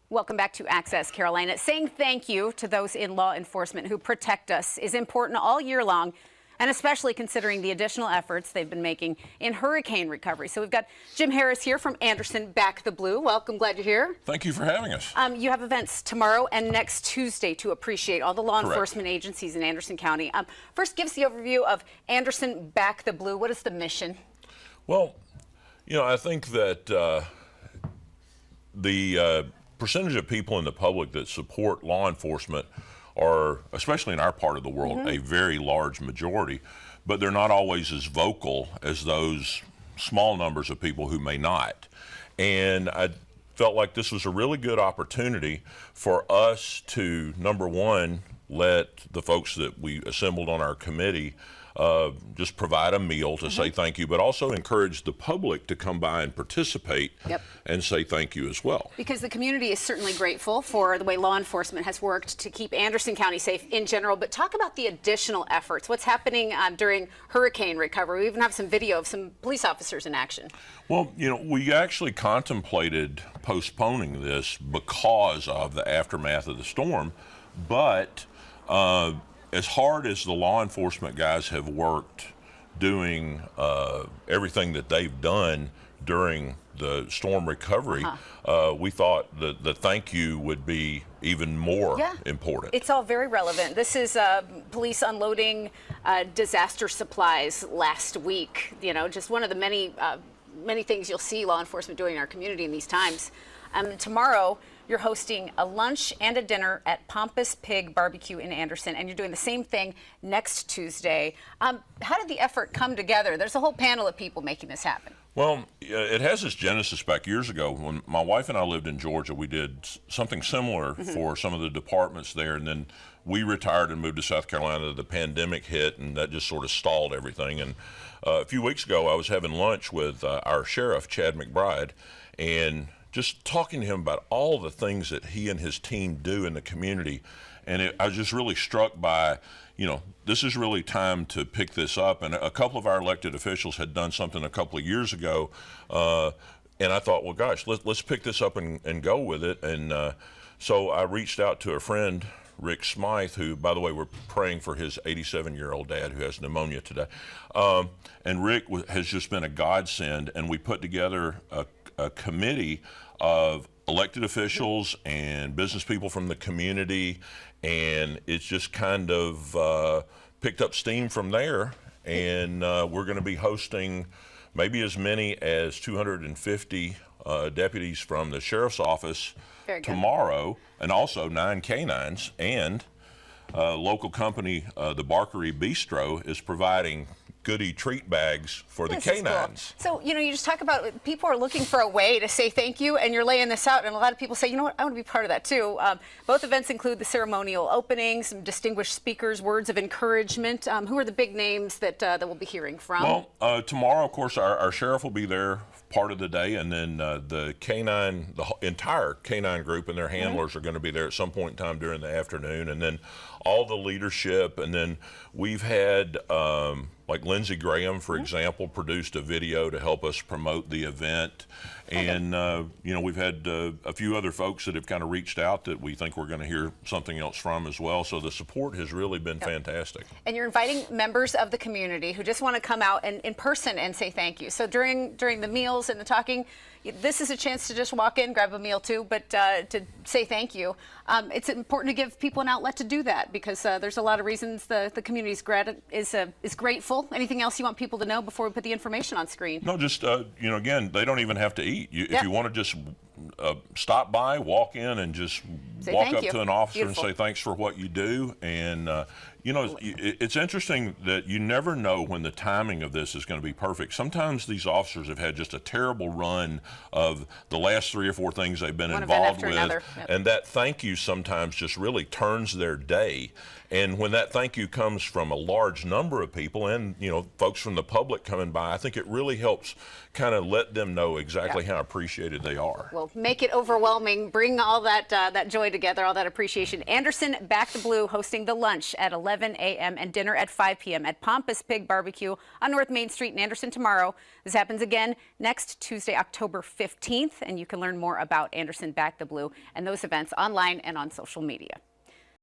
Welcome back to Access Carolina. Saying thank you to those in law enforcement who protect us is important all year long, and especially considering the additional efforts they've been making in hurricane recovery. So we've got Jim Harris here from Anderson Back the Blue. Welcome, glad you're here. Thank you for having us. You have events tomorrow and next Tuesday to appreciate all the law Correct. enforcement agencies in Anderson County. First, give us the overview of Anderson Back the Blue. What is the mission? Well, you know, I think that the percentage of people in the public that support law enforcement are, especially in our part of the world, a very large majority, but they're not always as vocal as those small numbers of people who may not. And I felt like this was a really good opportunity for us to, number one, let the folks that we assembled on our committee just provide a meal to say thank you, but also encourage the public to come by and participate and say thank you as well. Because the community is certainly grateful for the way law enforcement has worked to keep Anderson County safe in general, but talk about the additional efforts. What's happening during hurricane recovery? We even have some video of some police officers in action. Well, you know, we actually contemplated postponing this because of the aftermath of the storm, but as hard as the law enforcement guys have worked doing everything that they've done during the storm recovery, we thought that the thank you would be even more important. It's all very relevant. This is police unloading disaster supplies last week. You know, just one of the many things you'll see law enforcement doing in our community in these times. Tomorrow, you're hosting a lunch and a dinner at Pompous Pig Barbecue in Anderson, and you're doing the same thing next Tuesday. How did the effort come together? There's a whole panel of people making this happen. Well, it has its genesis back years ago. When my wife and I lived in Georgia, we did something similar for some of the departments there, and then we retired and moved to South Carolina. The pandemic hit, and that just sort of stalled everything. And a few weeks ago, I was having lunch with our sheriff, Chad McBride, and just talking to him about all the things that he and his team do in the community. And I was just really struck by, you know, this is really time to pick this up. And a couple of our elected officials had done something a couple of years ago. And I thought, well, gosh, let's pick this up and go with it. And so I reached out to a friend, Rick Smythe, who, by the way, we're praying for his 87-year-old dad who has pneumonia today. And Rick has just been a godsend. And we put together a committee of elected officials and business people from the community, and it's just kind of picked up steam from there. And we're going to be hosting maybe as many as 250 deputies from the sheriff's office tomorrow, and also 9 canines, and local company, the Barkery Bistro, is providing goodie treat bags for the canines. Cool. So, you know, you just talk about people are looking for a way to say thank you, and you're laying this out, and a lot of people say, you know what, I want to be part of that too. Both events include the ceremonial opening, some distinguished speakers, words of encouragement. Who are the big names that we'll be hearing from? Well, tomorrow, of course, our sheriff will be there part of the day, and then the entire canine group and their handlers are going to be there at some point in time during the afternoon, and then all the leadership. And then we've had like Lindsey Graham, for example, produced a video to help us promote the event. And, you know, we've had a few other folks that have kind of reached out that we think we're going to hear something else from as well. So the support has really been fantastic. And you're inviting members of the community who just want to come out and in person and say thank you. So during the meals and the talking, this is a chance to just walk in, grab a meal too, but to say thank you. It's important to give people an outlet to do that, because there's a lot of reasons the community is grateful. Anything else you want people to know before we put the information on screen? No, just, you know, again, they don't even have to eat. If you want to just stop by, walk in, and just walk up to an officer and say thanks for what you do. And, you know, it's interesting that you never know when the timing of this is going to be perfect. Sometimes these officers have had just a terrible run of the last 3 or 4 things they've been involved with. And that thank you sometimes just really turns their day. And when that thank you comes from a large number of people and, you know, folks from the public coming by, I think it really helps kind of let them know exactly how appreciated they are. Well, make it overwhelming. Bring all that joy joy together, all that appreciation. Anderson Back the Blue hosting the lunch at 11 a.m. and dinner at 5 p.m. at Pompous Pig Barbecue on North Main Street in Anderson tomorrow. This happens again next Tuesday, October 15th, and you can learn more about Anderson Back the Blue and those events online and on social media.